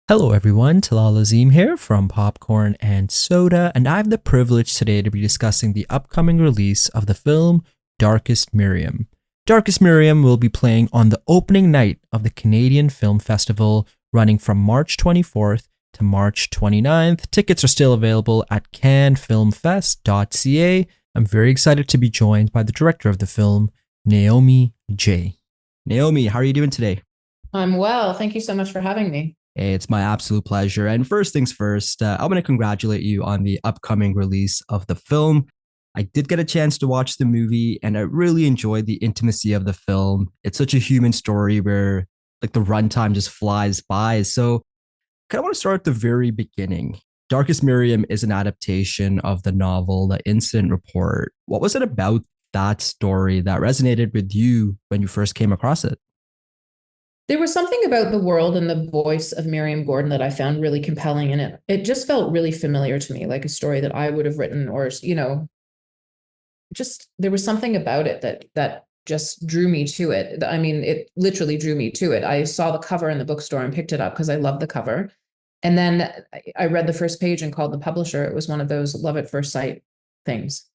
Hello everyone, Talal Azim here from Popcorn and Soda, and I have the privilege today to be discussing the upcoming release of the film Darkest Miriam. Darkest Miriam will be playing on the opening night of the Canadian Film Festival, running from March 24th to March 29th. Tickets are still available at canfilmfest.ca. I'm very excited to be joined by the director of the film, Naomi Jaye. Naomi, how are you doing today? I'm well. Thank you so much for having me. It's my absolute pleasure. And first things first, I want to congratulate you on the upcoming release of the film. I did get a chance to watch the movie and I really enjoyed the intimacy of the film. It's such a human story where like the runtime just flies by. So kind of want to start at the very beginning. Darkest Miriam is an adaptation of the novel The Incident Report. What was it about that story that resonated with you when you first came across it? There was something about the world and the voice of Miriam Gordon that I found really compelling, and it just felt really familiar to me, like a story that I would have written, or just there was something about it that just drew me to it. I mean, it literally drew me to it. I saw the cover in the bookstore and picked it up because I love the cover. And then I read the first page and called the publisher. It was one of those love at first sight things.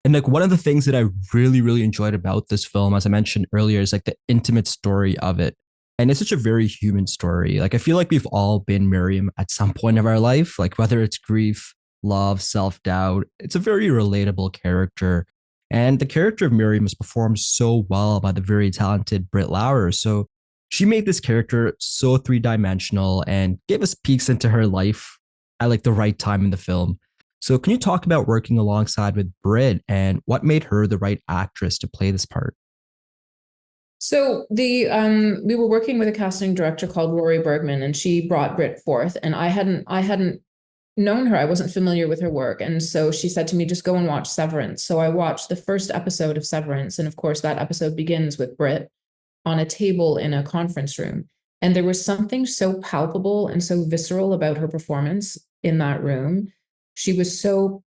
And like one of the things that I really enjoyed about this film, as I mentioned earlier, is like the intimate story of it. And it's such a very human story. Like I feel like we've all been Miriam at some point of our life, like whether it's grief, love, self-doubt. It's a very relatable character. And the character of Miriam is performed so well by the very talented brittlower. So she made this character so three-dimensional and gave us peeks into her life at like the right time in the film. So, can you talk about working alongside with Britt and what made her the right actress to play this part? So the we were working with a casting director called Rory Bergman, and she brought Britt forth, and I hadn't known her. I wasn't familiar with her work, and so she said to me, "Just go and watch Severance." So I watched the first episode of Severance, and of course that episode begins with Britt on a table in a conference room, and there was something so palpable and so visceral about her performance in that room. She was so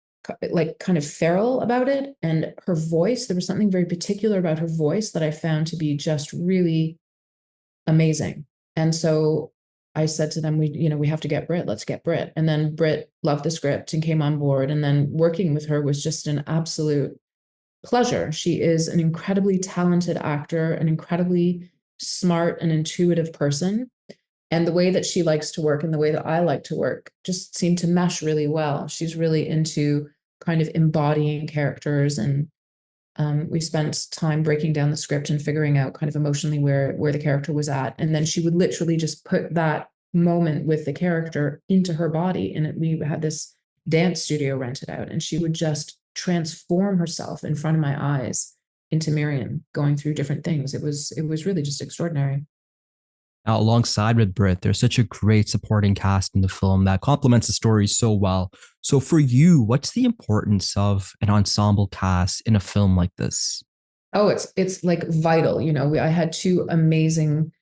like kind of feral about it, and her voice, there was something very particular about her voice that I found to be just really amazing. And so I said to them, we have to get Britt, let's get Britt. And then Britt loved the script and came on board, and then working with her was just an absolute pleasure. She is an incredibly talented actor, an incredibly smart and intuitive person, and the way that she likes to work and the way that I like to work just seem to mesh really well. She's really into kind of embodying characters, and we spent time breaking down the script and figuring out kind of emotionally where the character was at, and then she would literally just put that moment with the character into her body. And we had this dance studio rented out, and she would just transform herself in front of my eyes into Miriam, going through different things. It was really just extraordinary. Now, alongside with Britt, there's such a great supporting cast in the film that complements the story so well. So, for you, what's the importance of an ensemble cast in a film like this? Oh, it's like vital. I had two amazing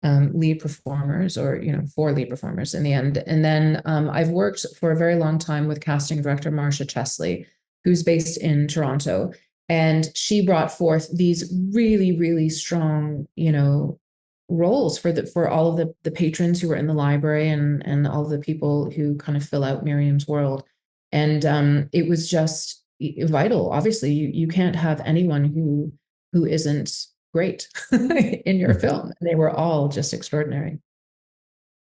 lead performers, or four lead performers in the end. And then I've worked for a very long time with casting director Marcia Chesley, who's based in Toronto, and she brought forth these really strong, roles for all of the patrons who were in the library, and all of the people who kind of fill out Miriam's world. And it was just vital. Obviously, you can't have anyone who isn't great in your film. They were all just extraordinary.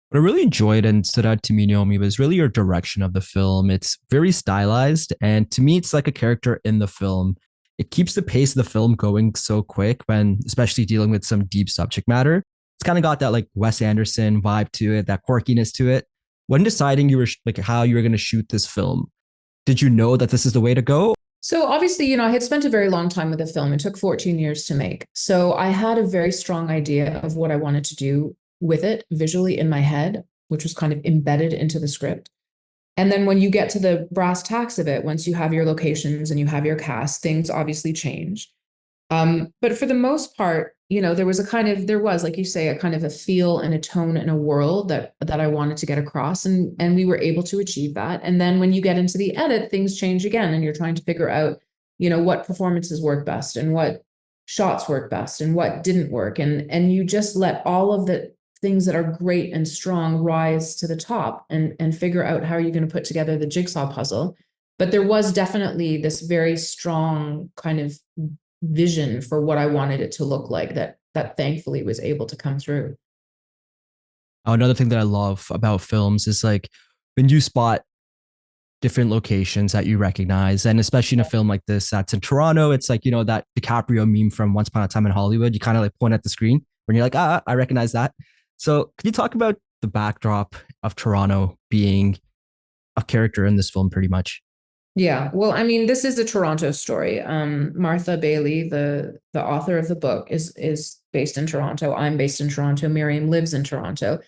What I really enjoyed and stood out to me, Naomi, was really your direction of the film. It's very stylized, and to me, it's like a character in the film. It keeps the pace of the film going so quick when, especially dealing with some deep subject matter. It's kind of got that like Wes Anderson vibe to it, that quirkiness to it. When deciding you were like how you were going to shoot this film, did you know that this is the way to go? So obviously, I had spent a very long time with the film. It took 14 years to make. So I had a very strong idea of what I wanted to do with it visually in my head, which was kind of embedded into the script. And then when you get to the brass tacks of it, once you have your locations and you have your cast, things obviously change. But for the most part, there was, like you say, a kind of a feel and a tone and a world that I wanted to get across, and we were able to achieve that. And then when you get into the edit, things change again, and you're trying to figure out, what performances work best and what shots work best and what didn't work, and you just let all of the things that are great and strong rise to the top and figure out how you're going to put together the jigsaw puzzle. But there was definitely this very strong kind of vision for what I wanted it to look like that thankfully was able to come through. Another thing that I love about films is like when you spot different locations that you recognize. And especially in a film like this that's in Toronto, it's like, that DiCaprio meme from Once Upon a Time in Hollywood. You kind of like point at the screen when you're like, I recognize that. So could you talk about the backdrop of Toronto being a character in this film pretty much? Yeah, well, I mean, this is a Toronto story. Martha Bailey, the author of the book, is based in Toronto. I'm based in Toronto. Miriam lives in Toronto,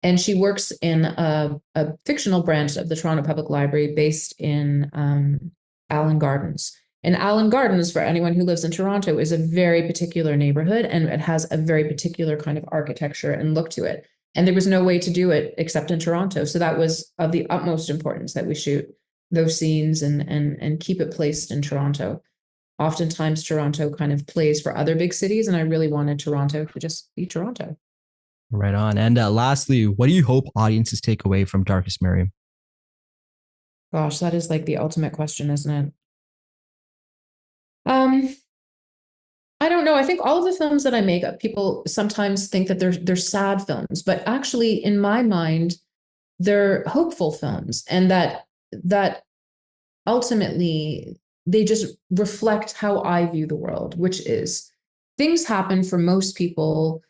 and she works in a fictional branch of the Toronto Public Library based in Allen Gardens. And Allen Gardens, for anyone who lives in Toronto, is a very particular neighborhood, and it has a very particular kind of architecture and look to it. And there was no way to do it except in Toronto, so that was of the utmost importance that we shoot those scenes and keep it placed in Toronto. Oftentimes Toronto kind of plays for other big cities, and I really wanted Toronto to just be Toronto. Right on. And lastly, what do you hope audiences take away from Darkest Miriam? Gosh, that is like the ultimate question, isn't it? Um, I don't know. I think all of the films that I make, people sometimes think that they're sad films, but actually, in my mind, they're hopeful films, and that ultimately they just reflect how I view the world, which is things happen for most people.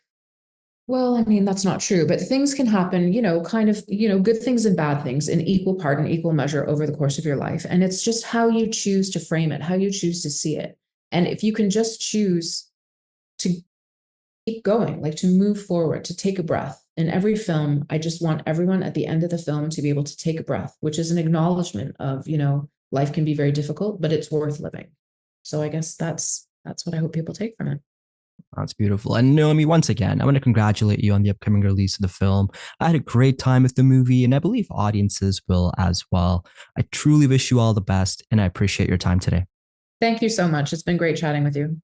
Well, I mean, that's not true, but things can happen, kind of, good things and bad things in equal part and equal measure over the course of your life. And it's just how you choose to frame it, how you choose to see it. And if you can just choose to keep going, like to move forward, to take a breath. In every film, I just want everyone at the end of the film to be able to take a breath, which is an acknowledgement of, life can be very difficult, but it's worth living. So I guess that's what I hope people take from it. That's beautiful. And Naomi, once again, I want to congratulate you on the upcoming release of the film. I had a great time with the movie, and I believe audiences will as well. I truly wish you all the best, and I appreciate your time today. Thank you so much. It's been great chatting with you.